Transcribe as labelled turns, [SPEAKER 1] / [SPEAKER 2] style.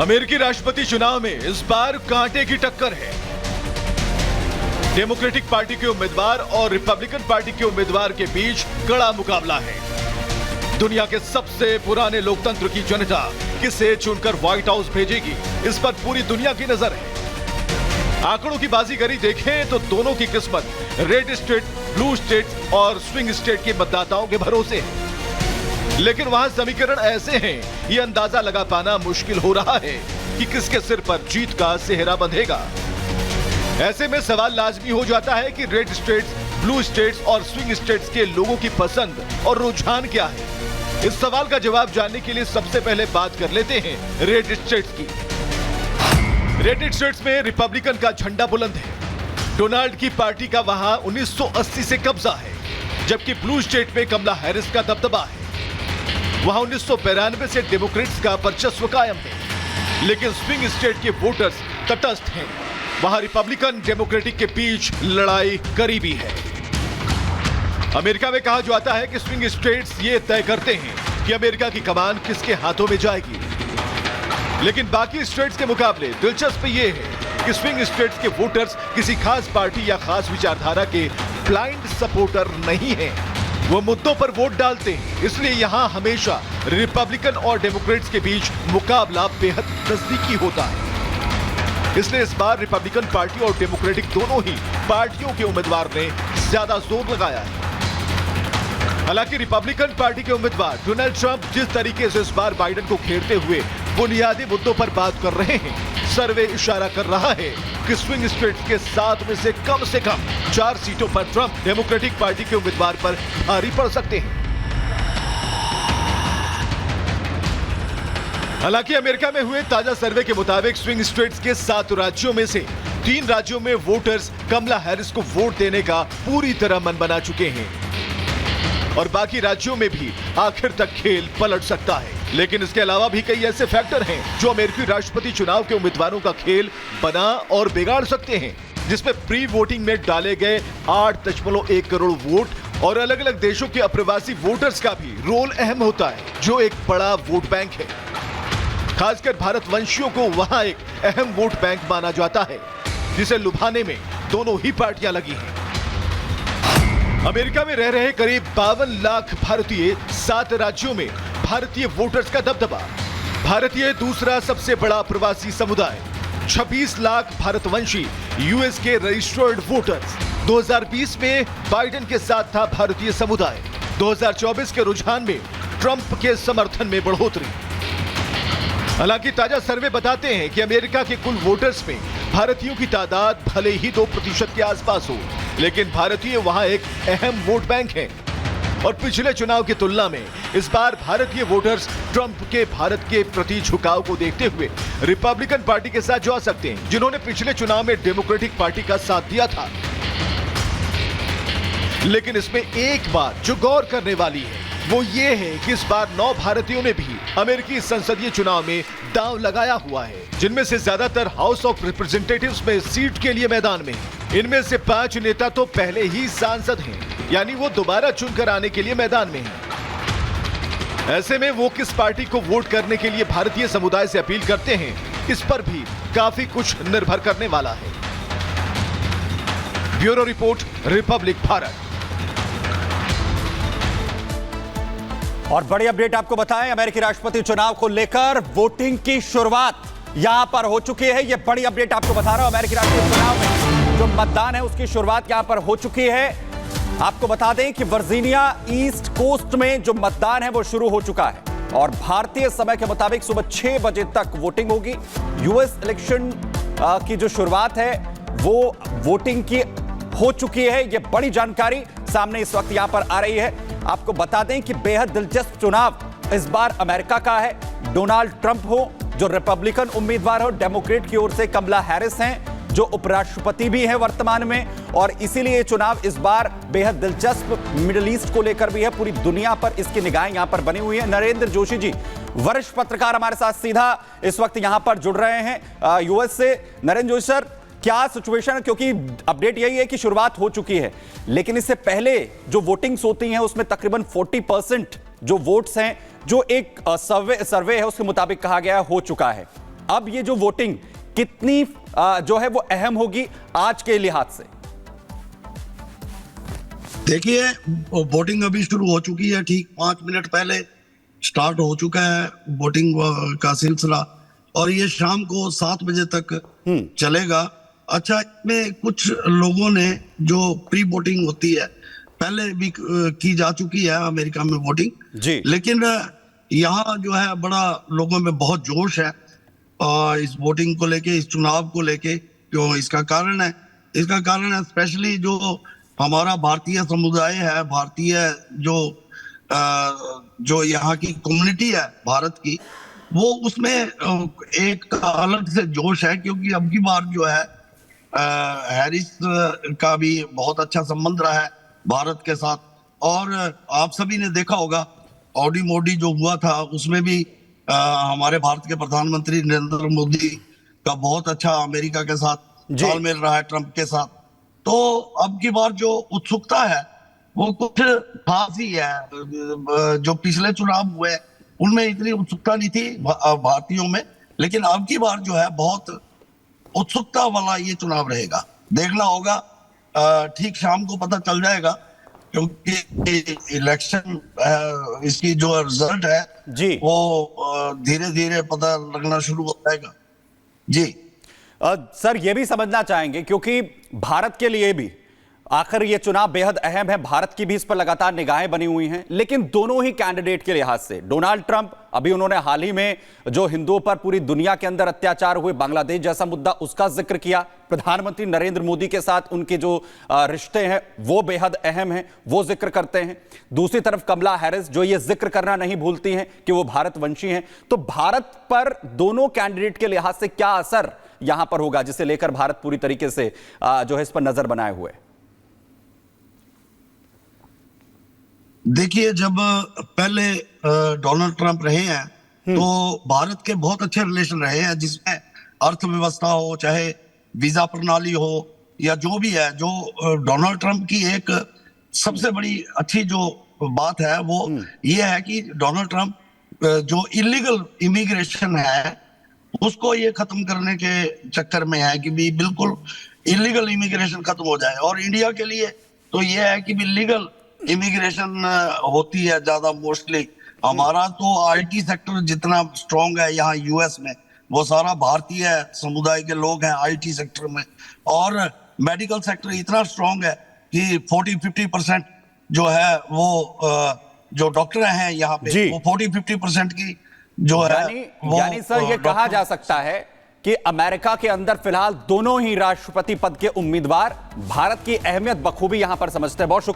[SPEAKER 1] अमेरिकी राष्ट्रपति चुनाव में इस बार कांटे की टक्कर है। डेमोक्रेटिक पार्टी के उम्मीदवार और रिपब्लिकन पार्टी के उम्मीदवार के बीच कड़ा मुकाबला है। दुनिया के सबसे पुराने लोकतंत्र की जनता किसे चुनकर व्हाइट हाउस भेजेगी, इस पर पूरी दुनिया की नजर है। आंकड़ों की बाजीगरी देखें तो दोनों की किस्मत रेड स्टेट, ब्लू स्टेट और स्विंग स्टेट के मतदाताओं के भरोसे है। लेकिन वहां समीकरण ऐसे हैं, ये अंदाजा लगा पाना मुश्किल हो रहा है कि किसके सिर पर जीत का सेहरा बंधेगा। ऐसे में सवाल लाजमी हो जाता है कि रेड स्टेट्स, ब्लू स्टेट्स और स्विंग स्टेट्स के लोगों की पसंद और रुझान क्या है। इस सवाल का जवाब जानने के लिए सबसे पहले बात कर लेते हैं रेड स्टेट्स की। रेड स्टेट्स में रिपब्लिकन का झंडा बुलंद है। डोनाल्ड की पार्टी का वहां 1980 से कब्जा है, जबकि ब्लू स्टेट में कमला हैरिस का दबदबा है। वहां 1992 से डेमोक्रेट्स का वर्चस्व कायम है, लेकिन स्विंग स्टेट के वोटर्स तटस्थ हैं। वहां रिपब्लिकन डेमोक्रेटिक के बीच लड़ाई करीबी है। अमेरिका में कहा जाता है कि स्विंग स्टेट्स ये तय करते हैं कि अमेरिका की कमान किसके हाथों में जाएगी। लेकिन बाकी स्टेट्स के मुकाबले दिलचस्प ये है कि स्विंग स्टेट्स के वोटर्स किसी खास पार्टी या खास विचारधारा के ब्लाइंड सपोर्टर नहीं हैं। वो मुद्दों पर वोट डालते हैं, इसलिए यहां हमेशा रिपब्लिकन और डेमोक्रेट्स के बीच मुकाबला बेहद नजदीकी होता है। इसलिए इस बार रिपब्लिकन पार्टी और डेमोक्रेटिक दोनों ही पार्टियों के उम्मीदवार ने ज्यादा जोर लगाया है। हालांकि रिपब्लिकन पार्टी के उम्मीदवार डोनाल्ड ट्रंप जिस तरीके से इस बार बाइडेन को घेरते हुए बुनियादी मुद्दों पर बात कर रहे हैं, सर्वे इशारा कर रहा है कि स्विंग स्टेट्स के 7 में से कम 4 सीटों पर ट्रंप डेमोक्रेटिक पार्टी के उम्मीदवार पर भारी पड़ सकते हैं। हालांकि अमेरिका में हुए ताजा सर्वे के मुताबिक स्विंग स्टेट्स के 7 राज्यों में से 3 राज्यों में वोटर्स कमला हैरिस को वोट देने का पूरी तरह मन बना चुके हैं और बाकी राज्यों में भी आखिर तक खेल पलट सकता है। लेकिन इसके अलावा भी कई ऐसे फैक्टर हैं जो अमेरिकी राष्ट्रपति चुनाव के उम्मीदवारों का खेल बना और बिगाड़ सकते हैं, जिसमें प्री वोटिंग में डाले गए 8.1 करोड़ वोट और अलग अलग देशों के अप्रवासी वोटर्स का भी रोल अहम होता है, जो एक बड़ा वोट बैंक है। खासकर भारतवंशियों को वहां एक अहम वोट बैंक माना जाता है, जिसे लुभाने में दोनों ही पार्टियां लगी हैं। अमेरिका में रह रहे करीब 52 लाख भारतीय 7 राज्यों में भारतीय वोटर्स का दबदबा। भारतीय दूसरा सबसे बड़ा प्रवासी समुदाय। 26 लाख भारतवंशी यूएस के रजिस्टर्ड वोटर्स। 2020 में बाइडेन के साथ था भारतीय समुदाय। 2024 के रुझान में ट्रंप के समर्थन में बढ़ोतरी। हालांकि ताजा सर्वे बताते हैं कि अमेरिका के कुल वोटर्स में भारतीयों की तादाद भले ही 2% के आसपास हो, लेकिन भारतीय वहां एक अहम वोट बैंक है। और पिछले चुनाव की तुलना में इस बार भारतीय वोटर्स ट्रंप के भारत के प्रति झुकाव को देखते हुए रिपब्लिकन पार्टी के साथ जा सकते हैं, जिन्होंने पिछले चुनाव में डेमोक्रेटिक पार्टी का साथ दिया था। लेकिन इसमें एक बात जो गौर करने वाली है वो ये है कि इस बार 9 भारतीयों ने भी अमेरिकी संसदीय चुनाव में दांव लगाया हुआ है, जिनमें से ज्यादातर हाउस ऑफ रिप्रेजेंटेटिव्स में सीट के लिए मैदान में हैं। इनमें से 5 नेता तो पहले ही सांसद हैं, यानी वो दोबारा चुनकर आने के लिए मैदान में हैं। ऐसे में वो किस पार्टी को वोट करने के लिए भारतीय समुदाय से अपील करते हैं, इस पर भी काफी कुछ निर्भर करने वाला है। Bureau report, Republic Bharat.
[SPEAKER 2] और बड़ी अपडेट आपको बताएं, अमेरिकी राष्ट्रपति चुनाव को लेकर वोटिंग की शुरुआत यहां पर हो चुकी है। यह बड़ी अपडेट आपको बता रहा हूं। अमेरिकी राष्ट्रपति चुनाव में जो मतदान है उसकी शुरुआत यहां पर हो चुकी है। आपको बता दें कि वर्जीनिया ईस्ट कोस्ट में जो मतदान है वो शुरू हो चुका है और भारतीय समय के मुताबिक सुबह 6 बजे तक वोटिंग होगी। यूएस इलेक्शन की जो शुरुआत है वो वोटिंग की हो चुकी है। यह बड़ी जानकारी सामने इस वक्त यहां पर आ रही है। आपको बता दें कि बेहद दिलचस्प चुनाव इस बार अमेरिका का है। डोनाल्ड ट्रंप हो जो रिपब्लिकन उम्मीदवार हो, डेमोक्रेट की ओर से कमला हैरिस हैं जो उपराष्ट्रपति भी हैं वर्तमान में, और इसीलिए ये चुनाव इस बार बेहद दिलचस्प मिडिल ईस्ट को लेकर भी है। पूरी दुनिया पर इसकी निगाहें यहां पर बनी हुई है। नरेंद्र जोशी जी, वरिष्ठ पत्रकार, हमारे साथ सीधा इस वक्त यहां पर जुड़ रहे हैं यूएस से। नरेंद्र जोशी सर, क्या सिचुएशन है, क्योंकि अपडेट यही है कि शुरुआत हो चुकी है, लेकिन इससे पहले जो वोटिंग्स होती हैं उसमें तकरीबन 40% जो वोट्स हैं, जो एक सर्वे है उसके मुताबिक कहा गया हो चुका है। अब ये जो वोटिंग कितनी जो है वो अहम होगी आज के लिहाज से?
[SPEAKER 3] देखिए, वोटिंग अभी शुरू हो चुकी है, ठीक 5 मिनट पहले स्टार्ट हो चुका है वोटिंग का सिलसिला, और ये शाम को 7 बजे तक चलेगा। अच्छा, इसमें कुछ लोगों ने जो प्री वोटिंग होती है पहले भी की जा चुकी है अमेरिका में वोटिंग
[SPEAKER 2] जी,
[SPEAKER 3] लेकिन यहाँ जो है बड़ा लोगों में बहुत जोश है इस वोटिंग को लेके, इस चुनाव को लेके। क्यों? इसका कारण है स्पेशली जो हमारा भारतीय समुदाय है, भारतीय जो यहाँ की कम्युनिटी है भारत की, वो उसमें एक अलग से जोश है, क्योंकि अब की बार जो है हैरिस का भी बहुत अच्छा संबंध रहा है भारत के साथ। और आप सभी ने देखा होगा ऑडी मोडी जो हुआ था, उसमें भी हमारे भारत के प्रधानमंत्री नरेंद्र मोदी का बहुत अच्छा अमेरिका के साथ तालमेल रहा है, ट्रंप के साथ। तो अब की बार जो उत्सुकता है वो कुछ खास ही है। जो पिछले चुनाव हुए उनमें इतनी उत्सुकता नहीं थी भारतीयों में, लेकिन अब की बार जो है बहुत उत्सुकता वाला ये चुनाव रहेगा। देखना होगा, ठीक शाम को पता चल जाएगा, क्योंकि इलेक्शन इसकी जो रिजल्ट है
[SPEAKER 2] जी,
[SPEAKER 3] वो धीरे धीरे पता लगना शुरू हो जाएगा। जी
[SPEAKER 2] सर, ये भी समझना चाहेंगे क्योंकि भारत के लिए भी आखिर ये चुनाव बेहद अहम है, भारत की भी इस पर लगातार निगाहें बनी हुई हैं, लेकिन दोनों ही कैंडिडेट के लिहाज से डोनाल्ड ट्रंप, अभी उन्होंने हाल ही में जो हिंदुओं पर पूरी दुनिया के अंदर अत्याचार हुए, बांग्लादेश जैसा मुद्दा, उसका जिक्र किया। प्रधानमंत्री नरेंद्र मोदी के साथ उनके जो रिश्ते हैं वो बेहद अहम हैं, वो जिक्र करते हैं। दूसरी तरफ कमला हैरिस जो ये जिक्र करना नहीं भूलती हैं कि वो भारतवंशी हैं। तो भारत पर दोनों कैंडिडेट के लिहाज से क्या असर यहां पर होगा, जिसे लेकर भारत पूरी तरीके से जो है इस पर नजर बनाए हुए?
[SPEAKER 3] देखिए, जब पहले डोनाल्ड ट्रंप रहे हैं तो भारत के बहुत अच्छे रिलेशन रहे हैं, जिसमें अर्थव्यवस्था हो, चाहे वीजा प्रणाली हो, या जो भी है। जो डोनाल्ड ट्रंप की एक सबसे बड़ी अच्छी जो बात है वो ये है कि डोनाल्ड ट्रंप जो इलीगल इमिग्रेशन है उसको ये खत्म करने के चक्कर में है कि भी बिल्कुल इलीगल इमिग्रेशन खत्म हो जाए। और इंडिया के लिए तो ये है कि भी लीगल इमिग्रेशन होती है ज्यादा मोस्टली। हमारा तो आईटी सेक्टर जितना स्ट्रांग है यहाँ यूएस में, वो सारा भारतीय समुदाय के लोग हैं आईटी सेक्टर में। और मेडिकल सेक्टर इतना स्ट्रांग है कि 40-50% जो है वो जो डॉक्टर हैं यहाँ पे, वो 40-50% की जो है
[SPEAKER 2] यानी सर ये कहा जा सकता है कि अमेरिका के अंदर फिलहाल दोनों ही राष्ट्रपति पद के उम्मीदवार भारत की अहमियत बखूबी यहां पर समझते हैं। बहुत शुक्रिया।